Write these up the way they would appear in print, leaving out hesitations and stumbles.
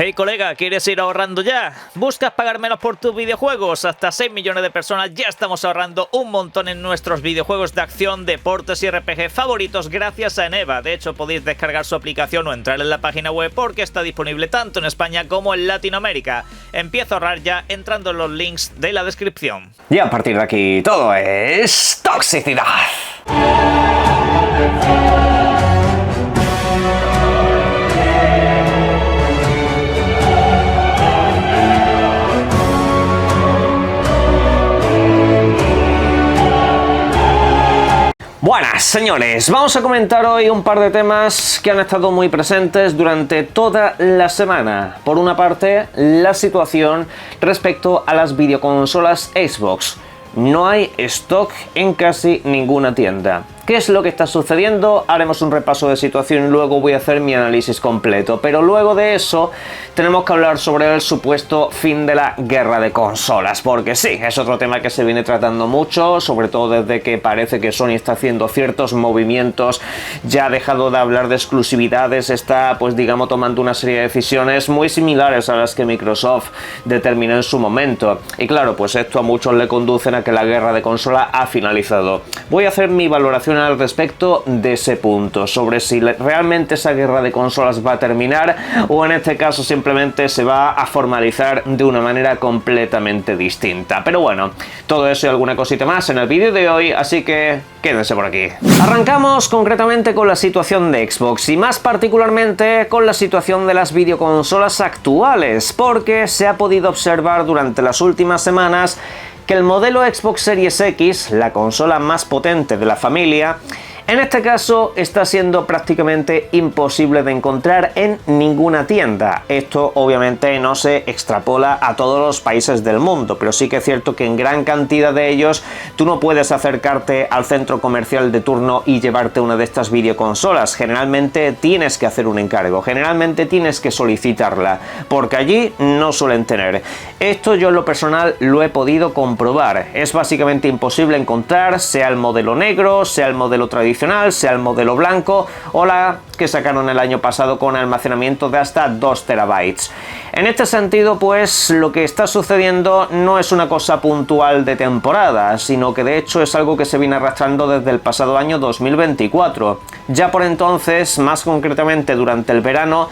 Hey colega, ¿quieres ir ahorrando ya? ¿Buscas pagar menos por tus videojuegos? Hasta 6 millones de personas ya estamos ahorrando un montón en nuestros videojuegos de acción, deportes y RPG favoritos gracias a Eneva. De hecho, podéis descargar su aplicación o entrar en la página web porque está disponible tanto en España como en Latinoamérica. Empieza a ahorrar ya entrando en los links de la descripción. Y a partir de aquí todo es toxicidad. Buenas señores, vamos a comentar hoy un par de temas que han estado muy presentes durante toda la semana. Por una parte, la situación respecto a las videoconsolas Xbox. No hay stock en casi ninguna tienda. ¿Qué es lo que está sucediendo? Haremos un repaso de situación y luego voy a hacer mi análisis completo. Pero luego de eso tenemos que hablar sobre el supuesto fin de la guerra de consolas. Porque sí, es otro tema que se viene tratando mucho, sobre todo desde que parece que Sony está haciendo ciertos movimientos. Ya ha dejado de hablar de exclusividades, está pues digamos tomando una serie de decisiones muy similares a las que Microsoft determinó en su momento. Y claro, pues esto a muchos le conducen a que la guerra de consola ha finalizado. Voy a hacer mi valoración al respecto de ese punto, sobre si realmente esa guerra de consolas va a terminar o en este caso simplemente se va a formalizar de una manera completamente distinta. Pero bueno, todo eso y alguna cosita más en el vídeo de hoy, así que quédense por aquí. Arrancamos concretamente con la situación de Xbox y más particularmente con la situación de las videoconsolas actuales, porque se ha podido observar durante las últimas semanas que el modelo Xbox Series X, la consola más potente de la familia, en este caso está siendo prácticamente imposible de encontrar en ninguna tienda. Esto obviamente no se extrapola a todos los países del mundo, pero sí que es cierto que en gran cantidad de ellos tú no puedes acercarte al centro comercial de turno y llevarte una de estas videoconsolas. Generalmente tienes que hacer un encargo, generalmente tienes que solicitarla, porque allí no suelen tener. Esto yo en lo personal lo he podido comprobar. Es básicamente imposible encontrar, sea el modelo negro, sea el modelo tradicional, sea el modelo blanco o la que sacaron el año pasado con almacenamiento de hasta 2 terabytes. En este sentido, pues lo que está sucediendo no es una cosa puntual de temporada, sino que de hecho es algo que se viene arrastrando desde el pasado año 2024. Ya por entonces, más concretamente durante el verano,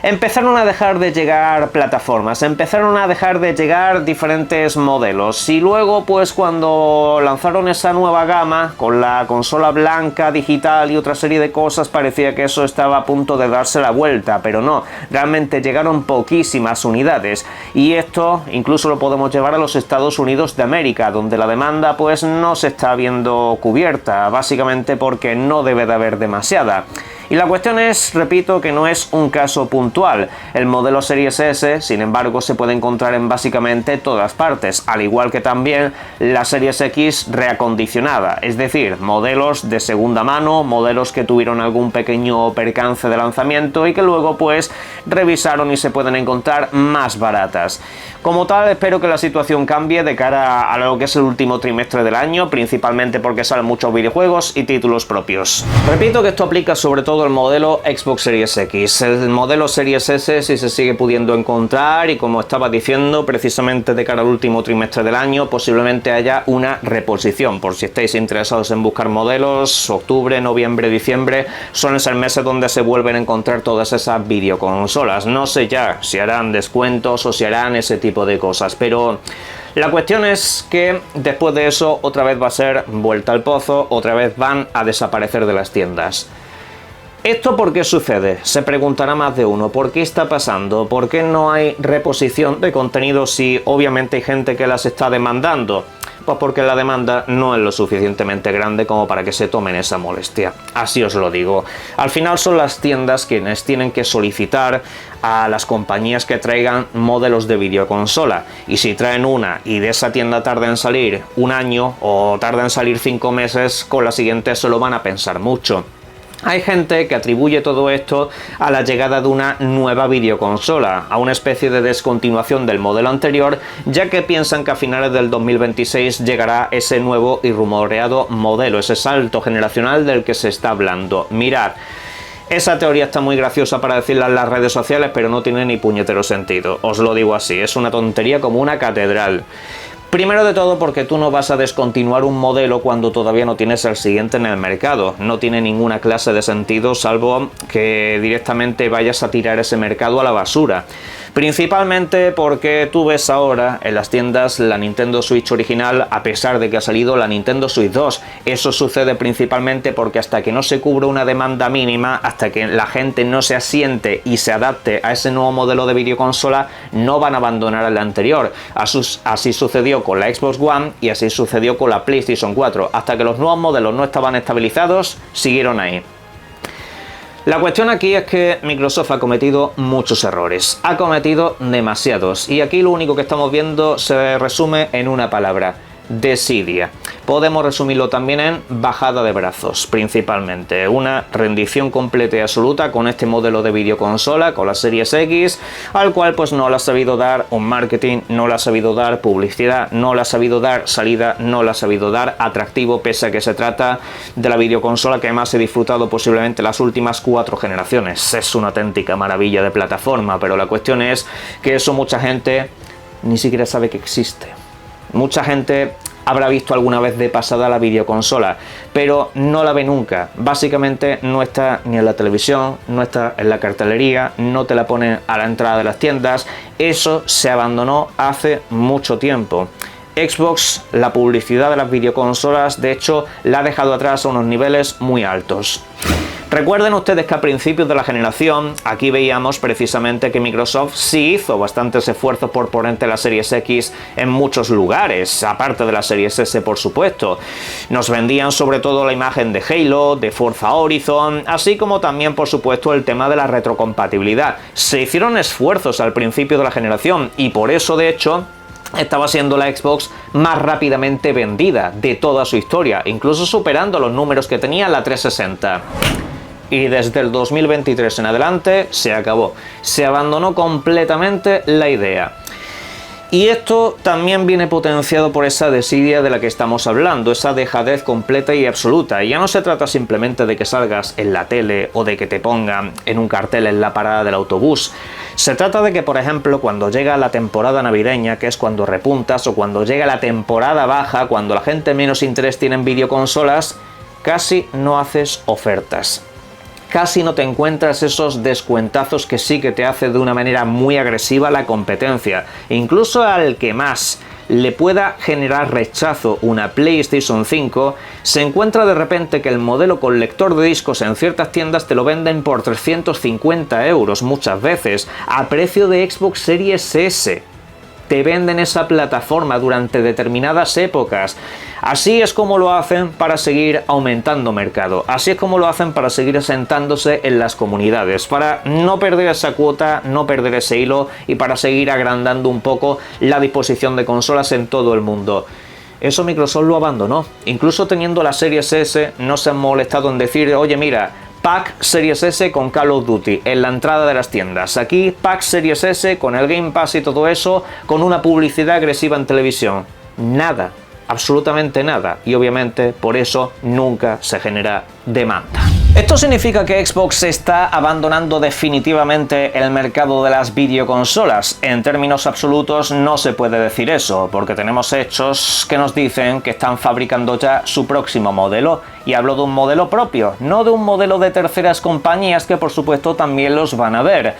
empezaron a dejar de llegar plataformas, empezaron a dejar de llegar diferentes modelos y luego pues cuando lanzaron esa nueva gama con la consola blanca, digital y otra serie de cosas parecía que eso estaba a punto de darse la vuelta, pero no, realmente llegaron poquísimas unidades y esto incluso lo podemos llevar a los Estados Unidos de América, donde la demanda pues no se está viendo cubierta, básicamente porque no debe de haber demasiada. Y la cuestión es, repito, que no es un caso puntual. El modelo Series S, sin embargo, se puede encontrar en básicamente todas partes, al igual que también la Series X reacondicionada, es decir, modelos de segunda mano, modelos que tuvieron algún pequeño percance de lanzamiento y que luego pues revisaron y se pueden encontrar más baratas. Como tal, espero que la situación cambie de cara a lo que es el último trimestre del año, principalmente porque salen muchos videojuegos y títulos propios. Repito que esto aplica sobre todo el modelo Xbox Series X. El modelo Series S sí se sigue pudiendo encontrar y como estaba diciendo, precisamente de cara al último trimestre del año posiblemente haya una reposición. Por si estáis interesados en buscar modelos, octubre, noviembre, diciembre suelen ser meses donde se vuelven a encontrar todas esas videoconsolas. No sé ya si harán descuentos o si harán ese tipo de cosas, pero la cuestión es que después de eso otra vez va a ser vuelta al pozo, otra vez van a desaparecer de las tiendas. ¿Esto por qué sucede? Se preguntará más de uno. ¿Por qué está pasando? ¿Por qué no hay reposición de contenido si obviamente hay gente que las está demandando? Pues porque la demanda no es lo suficientemente grande como para que se tomen esa molestia. Así os lo digo. Al final son las tiendas quienes tienen que solicitar a las compañías que traigan modelos de videoconsola. Y si traen una y de esa tienda tarda en salir un año o tarda en salir 5 meses, con la siguiente se lo van a pensar mucho. Hay gente que atribuye todo esto a la llegada de una nueva videoconsola, a una especie de descontinuación del modelo anterior, ya que piensan que a finales del 2026 llegará ese nuevo y rumoreado modelo, ese salto generacional del que se está hablando. Mirad, Esa teoría está muy graciosa para decirla en las redes sociales, pero no tiene ni puñetero sentido. Os lo digo así, es una tontería como una catedral. Primero de todo porque tú no vas a descontinuar un modelo cuando todavía no tienes el siguiente en el mercado. No tiene ninguna clase de sentido salvo que directamente vayas a tirar ese mercado a la basura. Principalmente porque tú ves ahora en las tiendas la Nintendo Switch original a pesar de que ha salido la Nintendo Switch 2. Eso sucede principalmente porque hasta que no se cubra una demanda mínima, hasta que la gente no se asiente y se adapte a ese nuevo modelo de videoconsola, no van a abandonar el anterior. Así sucedió con la Xbox One y así sucedió con la PlayStation 4. Hasta que los nuevos modelos no estaban estabilizados, siguieron ahí. La cuestión aquí es que Microsoft ha cometido muchos errores, ha cometido demasiados, y aquí lo único que estamos viendo se resume en una palabra: desidia. Podemos resumirlo también en bajada de brazos, principalmente. Una rendición completa y absoluta con este modelo de videoconsola, con la Series X, al cual pues no le ha sabido dar un marketing, no le ha sabido dar publicidad, no le ha sabido dar salida, no le ha sabido dar atractivo, pese a que se trata de la videoconsola que más he disfrutado posiblemente las últimas 4 generaciones. Es una auténtica maravilla de plataforma, pero la cuestión es que eso mucha gente ni siquiera sabe que existe. Mucha gente habrá visto alguna vez de pasada la videoconsola, pero no la ve nunca. Básicamente no está ni en la televisión, no está en la cartelería, no te la ponen a la entrada de las tiendas. Eso se abandonó hace mucho tiempo. Xbox, la publicidad de las videoconsolas, de hecho, la ha dejado atrás a unos niveles muy altos. Recuerden ustedes que a principios de la generación, aquí veíamos precisamente que Microsoft sí hizo bastantes esfuerzos por ponerte la Series X en muchos lugares, aparte de la Series S, por supuesto. Nos vendían sobre todo la imagen de Halo, de Forza Horizon, así como también, por supuesto, el tema de la retrocompatibilidad. Se hicieron esfuerzos al principio de la generación y por eso, de hecho, estaba siendo la Xbox más rápidamente vendida de toda su historia, incluso superando los números que tenía la 360. Y desde el 2023 en adelante se acabó. Se abandonó completamente la idea. Y esto también viene potenciado por esa desidia de la que estamos hablando, esa dejadez completa y absoluta. Y ya no se trata simplemente de que salgas en la tele o de que te pongan en un cartel en la parada del autobús. Se trata de que, por ejemplo, cuando llega la temporada navideña, que es cuando repuntas, o cuando llega la temporada baja, cuando la gente menos interés tiene en videoconsolas, casi no haces ofertas. Casi no te encuentras esos descuentazos que sí que te hace de una manera muy agresiva la competencia. Incluso al que más le pueda generar rechazo una PlayStation 5, se encuentra de repente que el modelo con lector de discos en ciertas tiendas te lo venden por 350 euros muchas veces, a precio de Xbox Series S. Te venden esa plataforma durante determinadas épocas. Así es como lo hacen para seguir aumentando mercado. Así es como lo hacen para seguir asentándose en las comunidades. Para no perder esa cuota, no perder ese hilo y para seguir agrandando un poco la disposición de consolas en todo el mundo. Eso Microsoft lo abandonó. Incluso teniendo la Series S, no se han molestado en decir, oye mira, Pack Series S con Call of Duty en la entrada de las tiendas. Aquí Pack Series S con el Game Pass y todo eso, con una publicidad agresiva en televisión. Nada, absolutamente nada. Y obviamente por eso nunca se genera demanda. Esto significa que Xbox está abandonando definitivamente el mercado de las videoconsolas. En términos absolutos no se puede decir eso, porque tenemos hechos que nos dicen que están fabricando ya su próximo modelo. Y hablo de un modelo propio, no de un modelo de terceras compañías que por supuesto también los van a ver.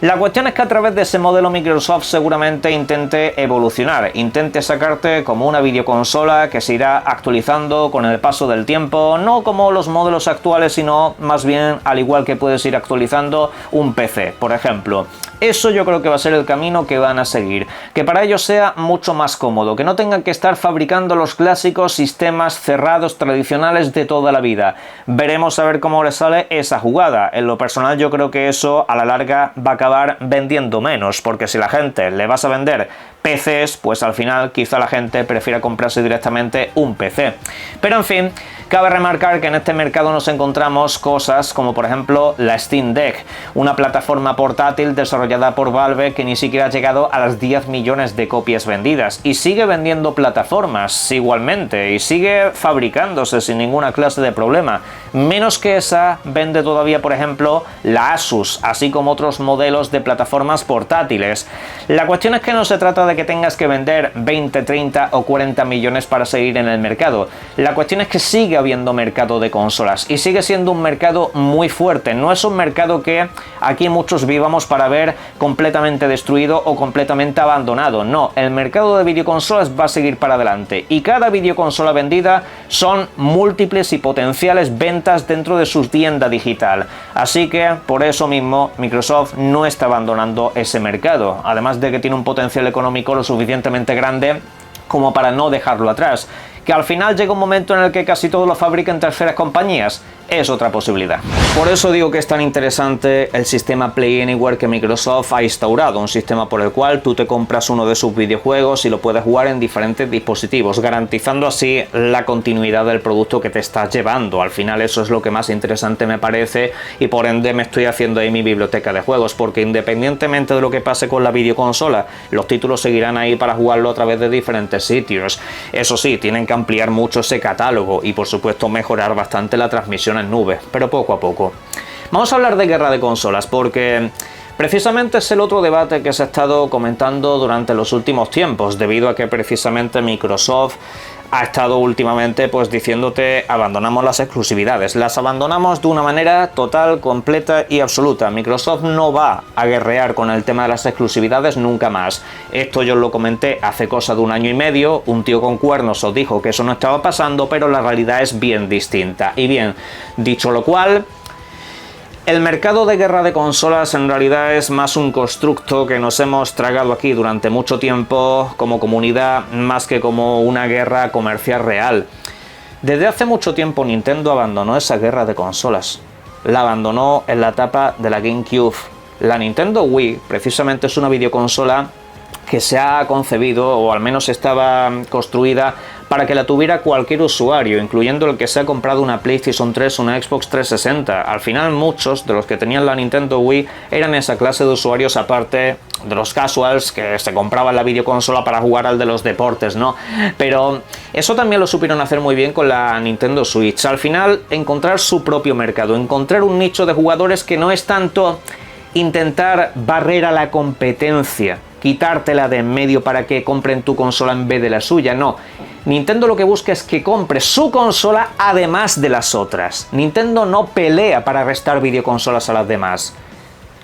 La cuestión es que a través de ese modelo Microsoft seguramente intente evolucionar, intente sacarte como una videoconsola que se irá actualizando con el paso del tiempo, no como los modelos actuales, sino más bien al igual que puedes ir actualizando un PC, por ejemplo. Eso yo creo que va a ser el camino que van a seguir, que para ellos sea mucho más cómodo, que no tengan que estar fabricando los clásicos sistemas cerrados tradicionales de toda la vida. Veremos a ver cómo les sale esa jugada. En lo personal yo creo que eso a la larga va a acabar vendiendo menos, porque si la gente le vas a vender PCs, pues al final quizá la gente prefiera comprarse directamente un PC. Pero en fin, cabe remarcar que en este mercado nos encontramos cosas como por ejemplo la Steam Deck, una plataforma portátil desarrollada por Valve que ni siquiera ha llegado a las 10 millones de copias vendidas y sigue vendiendo plataformas igualmente y sigue fabricándose sin ninguna clase de problema. Menos que esa, vende todavía, por ejemplo, la Asus, así como otros modelos de plataformas portátiles. La cuestión es que no se trata de que tengas que vender 20, 30 o 40 millones para seguir en el mercado. La cuestión es que sigue habiendo mercado de consolas y sigue siendo un mercado muy fuerte. No es un mercado que aquí muchos vivamos para ver completamente destruido o completamente abandonado. No, el mercado de videoconsolas va a seguir para adelante y cada videoconsola vendida son múltiples y potenciales ventas dentro de su tienda digital. Así que por eso mismo Microsoft no está abandonando ese mercado, además de que tiene un potencial económico lo suficientemente grande como para no dejarlo atrás. Que al final llega un momento en el que casi todo lo fabrican terceras compañías, es otra posibilidad. Por eso digo que es tan interesante el sistema Play Anywhere que Microsoft ha instaurado, un sistema por el cual tú te compras uno de sus videojuegos y lo puedes jugar en diferentes dispositivos, garantizando así la continuidad del producto que te estás llevando. Al final eso es lo que más interesante me parece y por ende me estoy haciendo ahí mi biblioteca de juegos, porque independientemente de lo que pase con la videoconsola, los títulos seguirán ahí para jugarlo a través de diferentes sitios. Eso sí, tienen que ampliar mucho ese catálogo y por supuesto mejorar bastante la transmisión en nube, pero poco a poco. Vamos a hablar de guerra de consolas porque precisamente es el otro debate que se ha estado comentando durante los últimos tiempos, debido a que precisamente Microsoft ha estado últimamente pues diciéndote abandonamos las exclusividades, las abandonamos de una manera total, completa y absoluta. Microsoft no va a guerrear con el tema de las exclusividades nunca más. Esto yo lo comenté hace cosa de un año y medio, un tío con cuernos os dijo que eso no estaba pasando, pero la realidad es bien distinta. Y bien, dicho lo cual, el mercado de guerra de consolas en realidad es más un constructo que nos hemos tragado aquí durante mucho tiempo como comunidad, más que como una guerra comercial real. Desde hace mucho tiempo Nintendo abandonó esa guerra de consolas. La abandonó en la etapa de la GameCube. La Nintendo Wii precisamente es una videoconsola que se ha concebido, o al menos estaba construida, para que la tuviera cualquier usuario, incluyendo el que se ha comprado una PlayStation 3 o una Xbox 360. Al final muchos de los que tenían la Nintendo Wii eran esa clase de usuarios aparte de los casuals que se compraban la videoconsola para jugar al de los deportes, ¿no? Pero eso también lo supieron hacer muy bien con la Nintendo Switch. Al final encontrar su propio mercado, encontrar un nicho de jugadores que no es tanto intentar barrer a la competencia, quitártela de en medio para que compren tu consola en vez de la suya, no. Nintendo lo que busca es que compres su consola además de las otras. Nintendo no pelea para restar videoconsolas a las demás.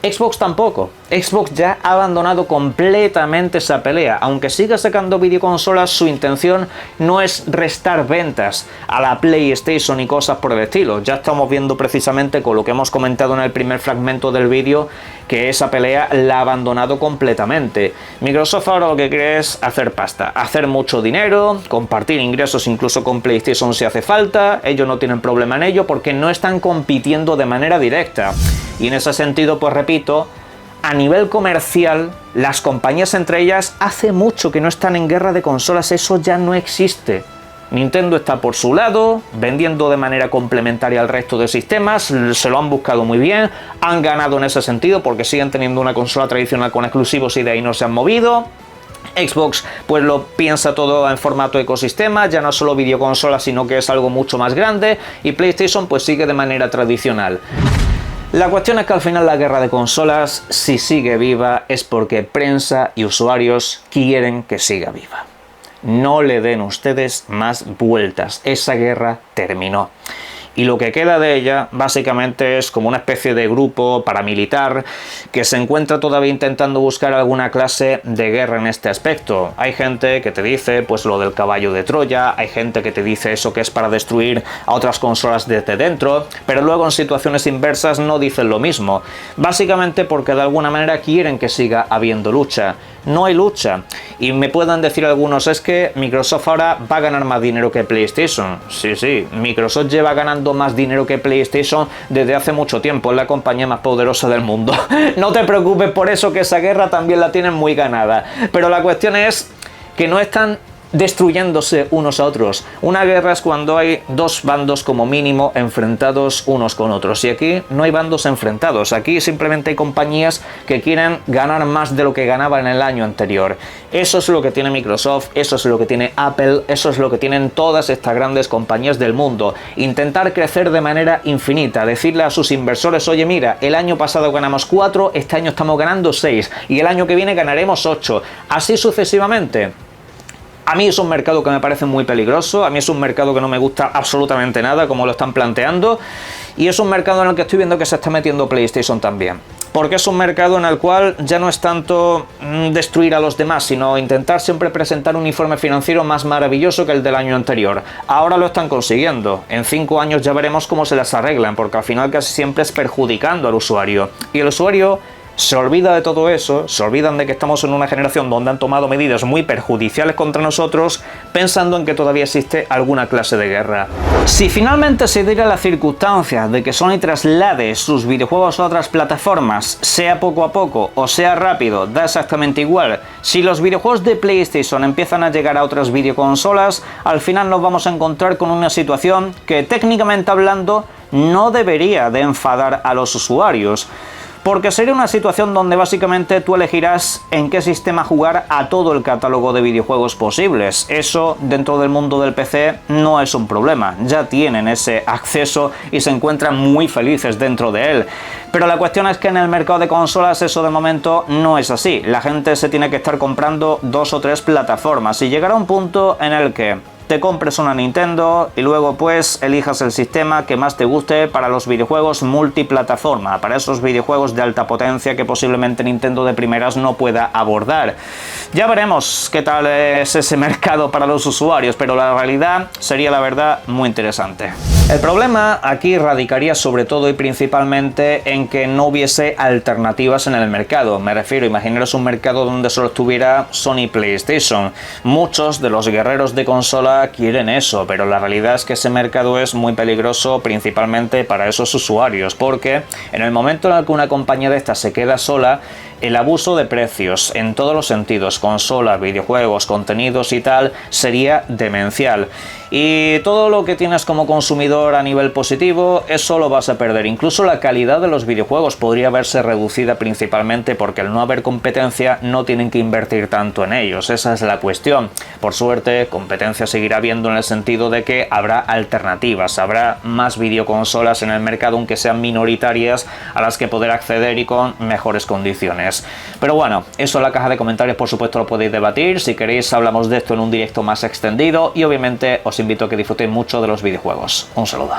Xbox tampoco. Xbox ya ha abandonado completamente esa pelea. Aunque siga sacando videoconsolas, su intención no es restar ventas a la PlayStation y cosas por el estilo. Ya estamos viendo precisamente con lo que hemos comentado en el primer fragmento del vídeo que esa pelea la ha abandonado completamente. Microsoft ahora lo que quiere es hacer pasta, hacer mucho dinero, compartir ingresos incluso con PlayStation si hace falta. Ellos no tienen problema en ello porque no están compitiendo de manera directa. Y en ese sentido, pues repito, a nivel comercial, las compañías entre ellas hace mucho que no están en guerra de consolas, eso ya no existe. Nintendo está por su lado, vendiendo de manera complementaria al resto de sistemas, se lo han buscado muy bien, han ganado en ese sentido porque siguen teniendo una consola tradicional con exclusivos y de ahí no se han movido. Xbox pues lo piensa todo en formato ecosistema, ya no solo videoconsola sino que es algo mucho más grande, y PlayStation pues sigue de manera tradicional. La cuestión es que al final la guerra de consolas, si sigue viva, es porque prensa y usuarios quieren que siga viva. No le den ustedes más vueltas, esa guerra terminó. Y lo que queda de ella básicamente es como una especie de grupo paramilitar que se encuentra todavía intentando buscar alguna clase de guerra en este aspecto. Hay gente que te dice pues lo del caballo de Troya, hay gente que te dice eso que es para destruir a otras consolas desde dentro, pero luego en situaciones inversas no dicen lo mismo. Básicamente porque de alguna manera quieren que siga habiendo lucha. No hay lucha. Y me puedan decir algunos, es que Microsoft ahora va a ganar más dinero que PlayStation. Sí, Microsoft lleva ganando más dinero que PlayStation desde hace mucho tiempo, es la compañía más poderosa del mundo. No te preocupes por eso, que esa guerra también la tienen muy ganada. Pero la cuestión es que no están destruyéndose unos a otros. Una guerra es cuando hay dos bandos como mínimo enfrentados unos con otros, y aquí no hay bandos enfrentados, aquí simplemente hay compañías que quieren ganar más de lo que ganaban en el año anterior. Eso es lo que tiene Microsoft, eso es lo que tiene Apple, eso es lo que tienen todas estas grandes compañías del mundo. Intentar crecer de manera infinita, decirle a sus inversores: oye, mira, el año pasado ganamos 4, este año estamos ganando 6 y el año que viene ganaremos 8, así sucesivamente. A mí es un mercado que me parece muy peligroso, a mí es un mercado que no me gusta absolutamente nada como lo están planteando, y es un mercado en el que estoy viendo que se está metiendo PlayStation también. Porque es un mercado en el cual ya no es tanto destruir a los demás, sino intentar siempre presentar un informe financiero más maravilloso que el del año anterior. Ahora lo están consiguiendo. En 5 años ya veremos cómo se las arreglan, porque al final casi siempre es perjudicando al usuario. Y el usuario se olvida de todo eso, se olvidan de que estamos en una generación donde han tomado medidas muy perjudiciales contra nosotros, pensando en que todavía existe alguna clase de guerra. Si finalmente se diera la circunstancia de que Sony traslade sus videojuegos a otras plataformas, sea poco a poco o sea rápido, da exactamente igual. Si los videojuegos de PlayStation empiezan a llegar a otras videoconsolas, al final nos vamos a encontrar con una situación que, técnicamente hablando, no debería de enfadar a los usuarios. Porque sería una situación donde básicamente tú elegirás en qué sistema jugar a todo el catálogo de videojuegos posibles. Eso, dentro del mundo del PC, no es un problema. Ya tienen ese acceso y se encuentran muy felices dentro de él. Pero la cuestión es que en el mercado de consolas eso de momento no es así. La gente se tiene que estar comprando 2 o 3 plataformas y llegará un punto en el que te compres una Nintendo y luego pues elijas el sistema que más te guste para los videojuegos multiplataforma, para esos videojuegos de alta potencia que posiblemente Nintendo de primeras no pueda abordar. Ya veremos qué tal es ese mercado para los usuarios, pero la realidad sería, la verdad, muy interesante. El problema aquí radicaría sobre todo y principalmente en que no hubiese alternativas en el mercado. Me refiero, imaginaros un mercado donde solo estuviera Sony PlayStation. Muchos de los guerreros de consola quieren eso, pero la realidad es que ese mercado es muy peligroso principalmente para esos usuarios, porque en el momento en el que una compañía de estas se queda sola, el abuso de precios en todos los sentidos, consolas, videojuegos, contenidos y tal, sería demencial. Y todo lo que tienes como consumidor a nivel positivo, eso lo vas a perder. Incluso la calidad de los videojuegos podría verse reducida principalmente porque al no haber competencia no tienen que invertir tanto en ellos. Esa es la cuestión. Por suerte, competencia seguirá habiendo en el sentido de que habrá alternativas, habrá más videoconsolas en el mercado, aunque sean minoritarias, a las que poder acceder y con mejores condiciones. Pero bueno, eso en la caja de comentarios por supuesto lo podéis debatir. Si queréis hablamos de esto en un directo más extendido y obviamente os invito a que disfrutéis mucho de los videojuegos. Un saludo.